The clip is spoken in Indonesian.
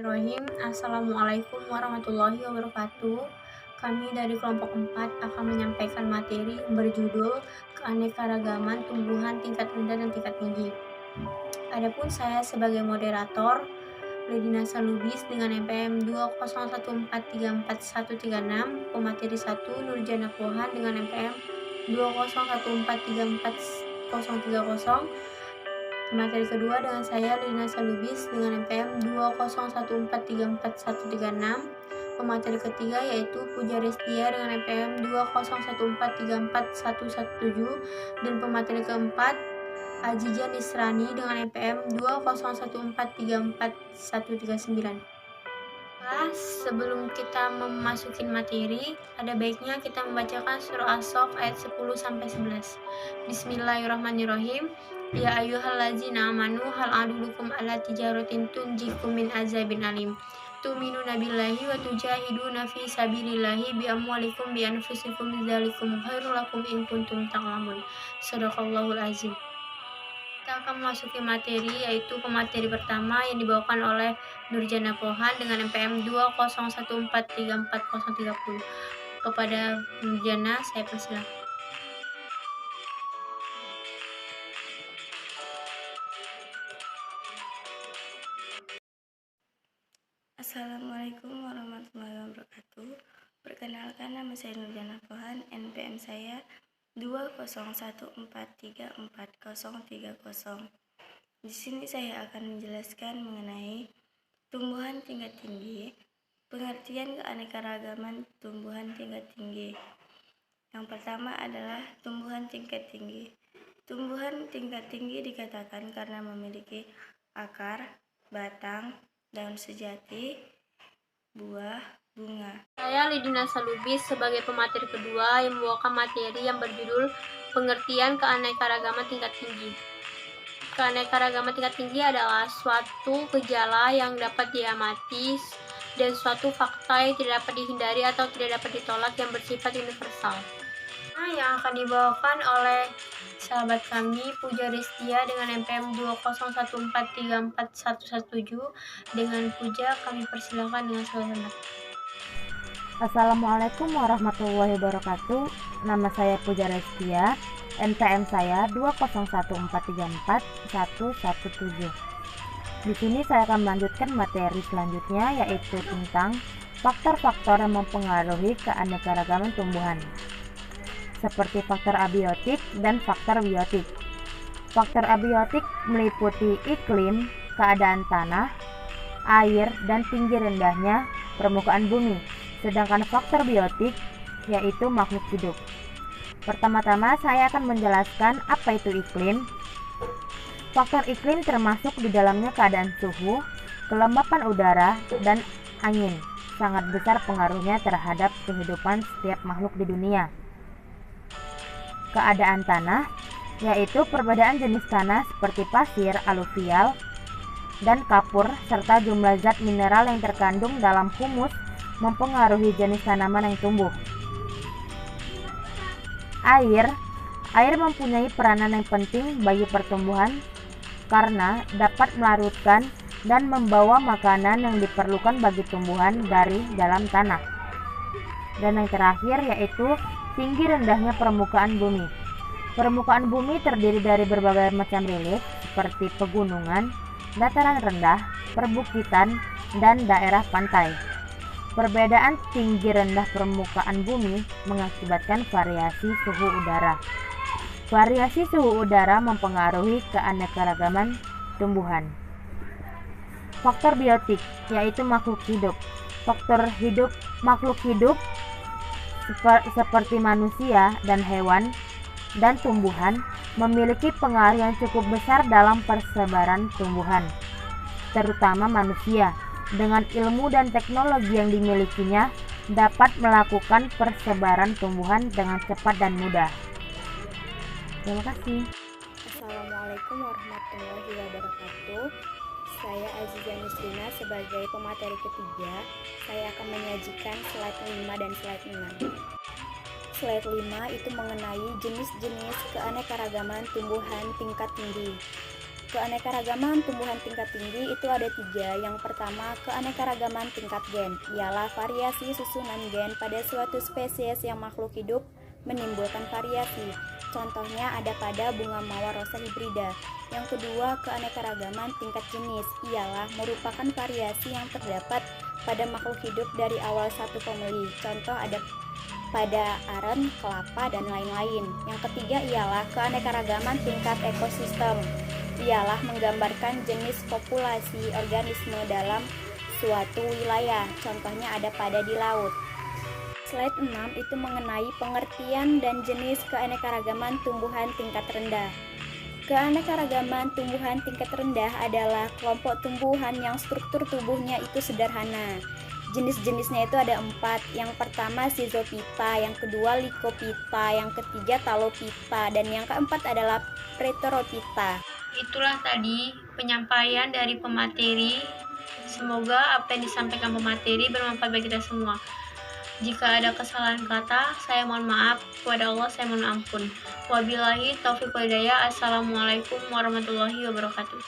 Bismillahirrahmanirrahim. Assalamualaikum warahmatullahi wabarakatuh. Kami dari kelompok 4 akan menyampaikan materi yang berjudul Keanekaragaman Tumbuhan Tingkat Rendah dan Tingkat Tinggi. Adapun saya sebagai moderator, Lidina Salubis dengan NPM 201434136, pemateri 1 Nurjana Pohan dengan NPM 201434030. Materi kedua dengan saya Lina Salubis dengan NPM 201434136. Pemateri ketiga yaitu Puja Restia dengan NPM 201434117 dan pemateri keempat Aziza Nisrani dengan NPM 201434139. Sebelum kita memasuki materi, ada baiknya kita membacakan surah As-Saff ayat 10-11. Bismillahirrahmanirrahim. Ya ayyuhallazina amanu hal adulukum ala tijaratin tunjikum min azabin alim. Tu'minuna billahi wa tujahiduna fi sabilillahi bi amwalikum bi anfusikum dzalikum khairul lakum in kuntum ta'lamun. Shadaqallahul azim. Kita akan memasuki materi, yaitu pemateri pertama yang dibawakan oleh Nurjana Pohan dengan NPM 201434030. Kepada Nurjana, saya persilakan. Assalamualaikum warahmatullahi wabarakatuh. Perkenalkan, nama saya Nurjana Pohan, NPM saya 201434030. Di sini saya akan menjelaskan mengenai tumbuhan tingkat tinggi, pengertian keanekaragaman tumbuhan tingkat tinggi. Yang pertama adalah tumbuhan tingkat tinggi. Tumbuhan tingkat tinggi dikatakan karena memiliki akar, batang, daun sejati, buah, bunga. Saya Lidina Salubis sebagai pemateri kedua yang membawakan materi yang berjudul Pengertian Keanekaragaman Tingkat Tinggi. Keanekaragaman tingkat tinggi adalah suatu gejala yang dapat diamati dan suatu fakta yang tidak dapat dihindari atau tidak dapat ditolak yang bersifat universal. Yang akan dibawakan oleh sahabat kami Puja Restia dengan NPM 201434117. Dengan Puja kami persilakan dengan segala. Assalamualaikum warahmatullahi wabarakatuh. Nama saya Puja Restia, NPM saya 201434117. Di sini saya akan melanjutkan materi selanjutnya, yaitu tentang faktor-faktor yang mempengaruhi keanekaragaman tumbuhan, seperti faktor abiotik dan faktor biotik. Faktor abiotik meliputi iklim, keadaan tanah, air, dan tinggi rendahnya permukaan bumi. Sedangkan faktor biotik yaitu makhluk hidup. Pertama-tama saya akan menjelaskan apa itu iklim. Faktor iklim termasuk di dalamnya keadaan suhu, kelembapan udara, dan angin. Sangat besar pengaruhnya terhadap kehidupan setiap makhluk di dunia. Keadaan tanah yaitu perbedaan jenis tanah seperti pasir, aluvial, dan kapur, serta jumlah zat mineral yang terkandung dalam humus mempengaruhi jenis tanaman yang tumbuh. Air mempunyai peranan yang penting bagi pertumbuhan karena dapat melarutkan dan membawa makanan yang diperlukan bagi tumbuhan dari dalam tanah. Dan yang terakhir yaitu tinggi rendahnya permukaan bumi. Permukaan bumi terdiri dari berbagai macam relief seperti pegunungan, dataran rendah, perbukitan, dan daerah pantai. Perbedaan tinggi rendah permukaan bumi mengakibatkan variasi suhu udara. Variasi suhu udara mempengaruhi keanekaragaman tumbuhan. Faktor biotik yaitu makhluk hidup. Faktor hidup makhluk hidup seperti manusia dan hewan dan tumbuhan memiliki pengaruh yang cukup besar dalam persebaran tumbuhan, terutama manusia. Dengan ilmu dan teknologi yang dimilikinya, dapat melakukan persebaran tumbuhan dengan cepat dan mudah. Terima kasih. Assalamualaikum warahmatullahi wabarakatuh. Saya Aziza Nisrina sebagai pemateri ketiga. Saya akan menyajikan slide 5 dan slide 6. Slide 5 itu mengenai jenis-jenis keanekaragaman tumbuhan tingkat tinggi. Keanekaragaman tumbuhan tingkat tinggi itu ada 3. Yang pertama, keanekaragaman tingkat gen, ialah variasi susunan gen pada suatu spesies yang makhluk hidup menimbulkan variasi. Contohnya ada pada bunga mawar rosa hibrida. Yang kedua, keanekaragaman tingkat jenis, ialah merupakan variasi yang terdapat pada makhluk hidup dari awal satu famili. Contoh ada pada aren, kelapa, dan lain-lain. Yang ketiga ialah keanekaragaman tingkat ekosistem, ialah menggambarkan jenis populasi organisme dalam suatu wilayah. Contohnya ada pada di laut. Slide 6 itu mengenai pengertian dan jenis keanekaragaman tumbuhan tingkat rendah. Keanekaragaman tumbuhan tingkat rendah adalah kelompok tumbuhan yang struktur tubuhnya itu sederhana. Jenis-jenisnya itu ada 4. Yang pertama Schizophyta, yang kedua Lycophyta, yang ketiga Ptalophyta, dan yang keempat adalah Pterophyta. Itulah tadi penyampaian dari pemateri. Semoga apa yang disampaikan pemateri bermanfaat bagi kita semua. Jika ada kesalahan kata, saya mohon maaf. Kepada Allah saya mohon ampun. Wabillahi taufiq wal hidayah. Assalamualaikum warahmatullahi wabarakatuh.